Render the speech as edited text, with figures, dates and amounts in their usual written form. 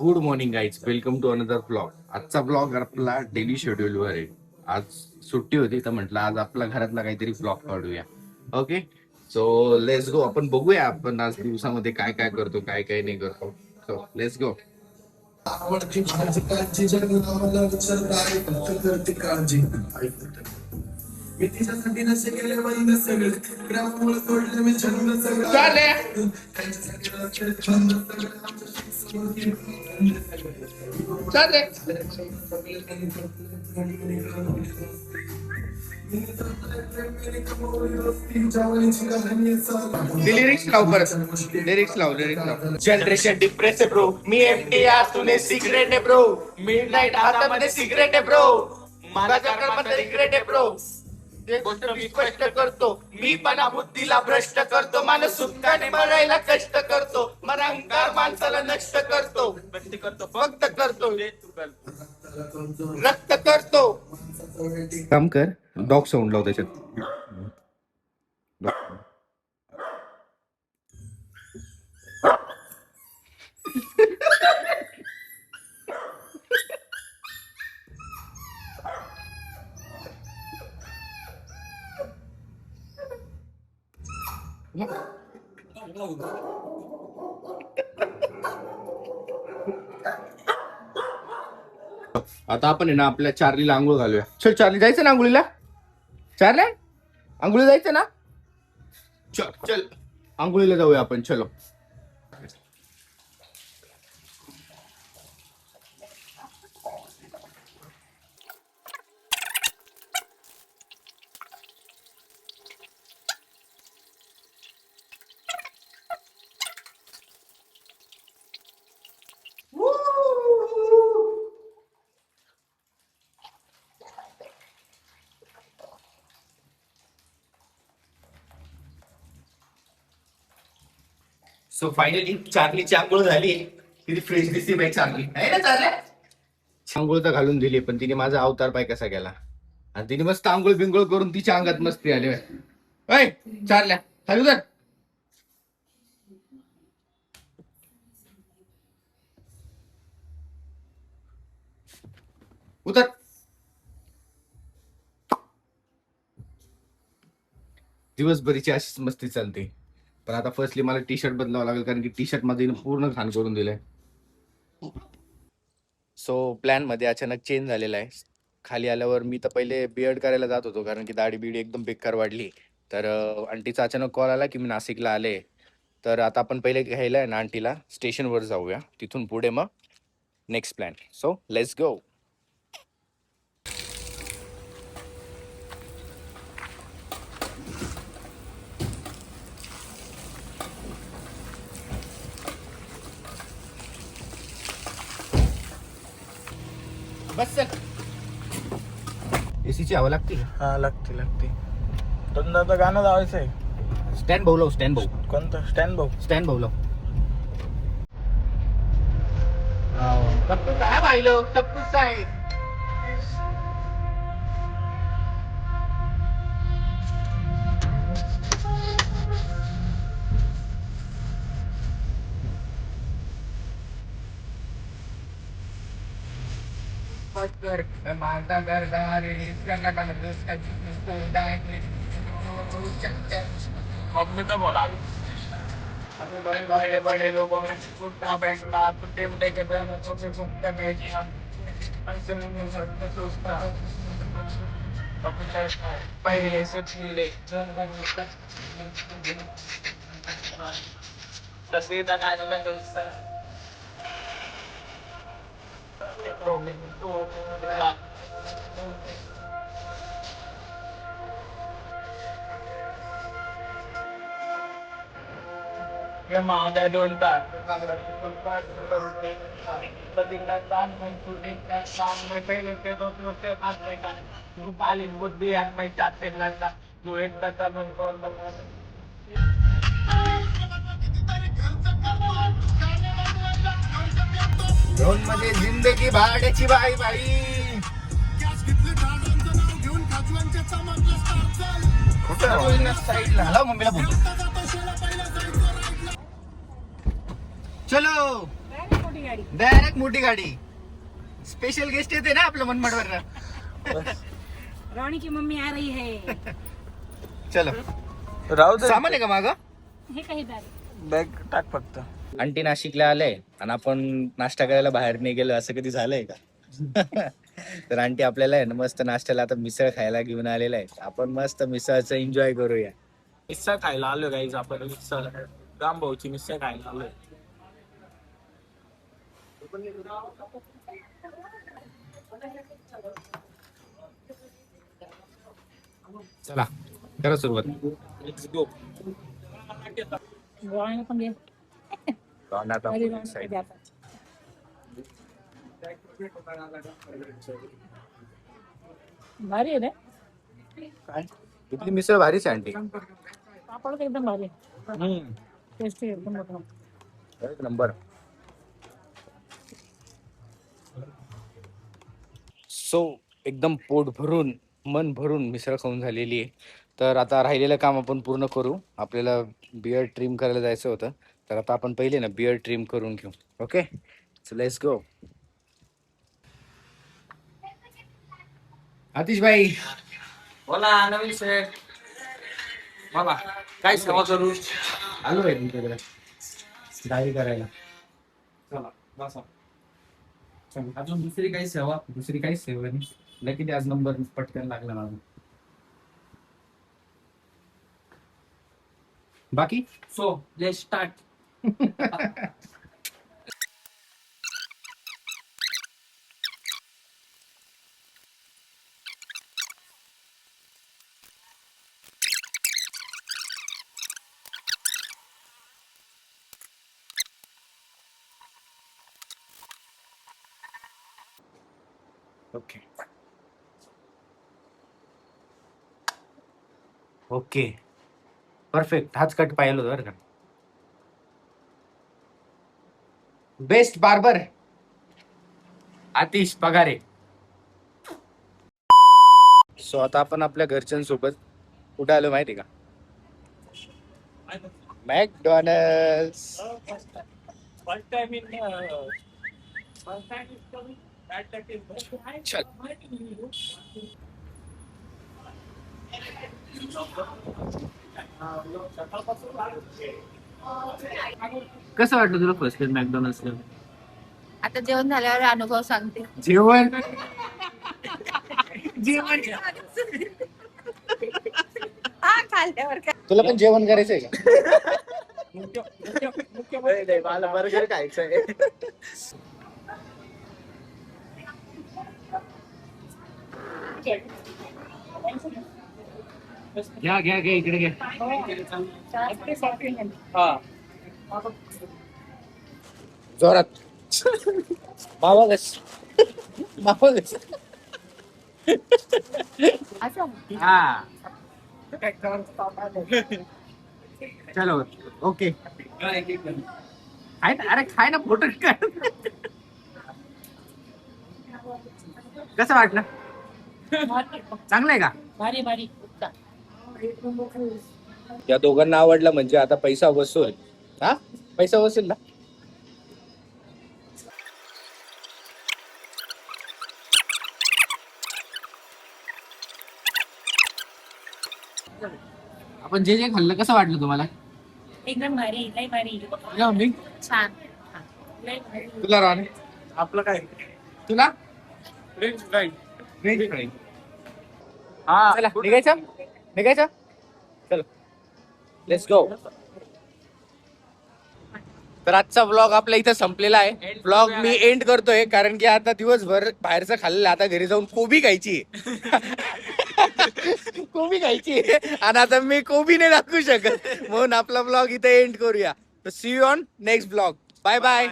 Good morning guys, welcome to another blog. आजचा blog आपला daily शेड्यूलवर आहे. आज सुट्टी होती तर म्हटलं आज आपला घरातला काहीतरी ब्लॉग काढूया. ओके, सो लेट्स गो. आपण बघूया आपण आज दिवसामध्ये काय काय करतो, काय काय नाही करतो. सो लेट्स गो. आवडती माझी काळजी जगला विचारताय करते काळजी मी तिच्यासाठी नशे केले बंद सगळे ग्रामामुळे सोडले मी छंद सगळं त्यांच्यासाठी छंद लिरिक्स लाव परत, लिरिक्स लाव. जनरेशन डिप्रेस है ब्रो, मी एमटीआर तूने सिगरेट है ब्रो, मिडनाइट हातामध्ये सिगरेट है ब्रो, माझा कर्माचा रिग्रेट है ब्रो. ते गोष्ट मी स्पष्ट करतो, मी पणा बुद्धीला भ्रष्ट करतो, माणूस सुखाने मरायला कष्ट करतो, मन अहंकार माणसाला नष्ट करतो, व्यक्ती करतो फक्त करतो रक्त करतो. काम कर, डॉग साऊंड लाव त्याच्यात. आता आपण आहे ना आपल्या चार्लीला आंघोळ घालूया. चल चार्ली, जायचं ना आंघोळीला? चार्ली, आंघोळीला जायचं ना? चल चल आंघोळीला जाऊया आपण. चलो. सो फायनली चार्लीची आंघोळ झाली. किती फ्रेश दिसते बाई चार्ली, आहे ना चार्ली? आंघोळ तर घालून दिली, पण तिने माझा अवतार पाय कसा केला. आणि तिने मस्त आंघोळ बिंघोळ करून तिच्या अंगात मस्ती आली. ऐ चार्ल्या, खाली उतर. उतर. दिवसभरीची अशीच मस्ती चालते. पण आता फर्स्टली मला टी शर्ट बदलावं लागेल, कारण की टी शर्ट मध्ये पूर्ण घाण करून दिलंय. सो प्लॅन मध्ये अचानक चेंज झालेला आहे. खाली आल्यावर मी तर पहिले बियर्ड करायला जात होतो, कारण की दाढी बिडी एकदम बेकार वाढली. तर आंटीचा अचानक कॉल आला की मी नाशिकला आले. तर आता आपण पहिले घ्यायला आहे ना आंटीला स्टेशनवर जाऊया, तिथून पुढे मग next plan. So let's go. बस चल. एसीची हवा लागते. हा लागते लागते. तर गाणं लावायचं आहे. स्टँड भाऊ लाव, स्टँड भाऊ. कोणतं? स्टँड भाऊ. स्टँड भाऊ लाव. सब कुछ है भाई लोग, सब कुछ है. मम्मी तो बोला बड़े बड़े लोगों में उठना बैठना टूटे उठे के बच्चों से घूमते बैठिया ऐसे नहीं सकते सोचता पहले से छीले तस्वीर बनाने में दोस्त ये मादा डोलता बदिंगदान में टूटिंगदान सामने पहले के दो होते हाथ में का रूपाली बुद्धि हाथ में चाहते लगता जो एक तथा मन को दोन मध्ये जिंदगी भाड्याची बाई बाई. साईडला हॅलो मम्मीला बोलतो. चलो. गाडी. डायरेक्ट मोठी गाडी. स्पेशल गेस्ट येते ना आपलं मनमाडवर. रोनी की मम्मी आ रही है. चलो राहू दे. सामान आहे का मागं? हे काही बॅग. बॅग टाक फक्त. आंटी नाशिकला आले आणि आपण नाश्ता करायला बाहेर नाही गेलो असं कधी झालंय का? तर आंटी आपल्याला आहे ना मस्त नाश्त्याला आता मिसळ खायला घेऊन आलेला आहे. आपण मस्त मिसळचं एन्जॉय करूया. मिसळ खायला आलो गाईज आपण. मिसळ रामभाऊची मिसळ खायला आलोय. चला करा सुरुवात. Let's go. गोळ्याने पण घे. आता घरी जाऊन घे आता. भारी आहे रे. काय इथली मिसळ भारीच आहे आंटी. पापड तर एकदम भारी आहे. टेस्टी एकदम बघा. एक नंबर. सो एकदम पोट भरून मन भरून मिसळ खाऊन झालेली आहे. तर आता राहिलेलं काम आपण पूर्ण करू. आपल्याला बिअर्ड ट्रिम करायला जायचं होतं. तर आता आपण पहिले ना बिअर्ड ट्रिम करून घेऊ. Okay so let's go. Atish भाई बोला नवीन शेठ. बोला काय सेवा करू. आलो आहे तुमच्याकडे डायरी करायला. चला बसा. अजून दुसरी काही सेवा नाही. नक्की आज नंबर पटकन लागला माझा. बाकी so let's start. Okay okay perfect. हाच कट पाहिलं होतं बरं का. बेस्ट बार्बर आतिश पगारे. सो आता आपण आपल्या घरच्यांसोबत कुठे आलो माहिती का? McDonald's. First time in first time is coming that is चल. कसं वाटलं तुला फर्स्ट टाइम मॅकडॉनल्ड्सला? आता जेवण झाल्यावर अनुभव सांगते. जेवण जेवण हा खाल्ल्यावर काय. तुला पण जेवण करायचंय का? मला बर्गर खायचंय. घ्या घ्या घ्या इकडे घ्या. हा जोरात मावागस मावागस. असं हा चलो ओके. खाय ना अरे खाय ना फोटो काढ. कसं वाटलं? चांगलं आहे का? भारी भारी. या दोघांना आवडलं म्हणजे आता पैसा वसूल. हा पैसा वसूल ना. आपण जे जे खाल्लं कसं वाटलं तुम्हाला? एकदम भारी. लय भारी. छान. लय भारी. तुला राहणे आपलं काय तुला फ्रेंच फ्राईज. Veg fry. हा चला निघायचं चलो लेट्स गो. तर आजचा व्लॉग आपला इथं संपलेला आहे. व्लॉग मी एंड करतोय कारण की आता दिवसभर बाहेरचं खाल्लेलं. आता घरी जाऊन कोबी खायची. कोबी खायची आणि आता मी कोबी नाही दाखवू शकत म्हणून आपला व्लॉग इथे एंड करूया. See you on next vlog. Bye bye.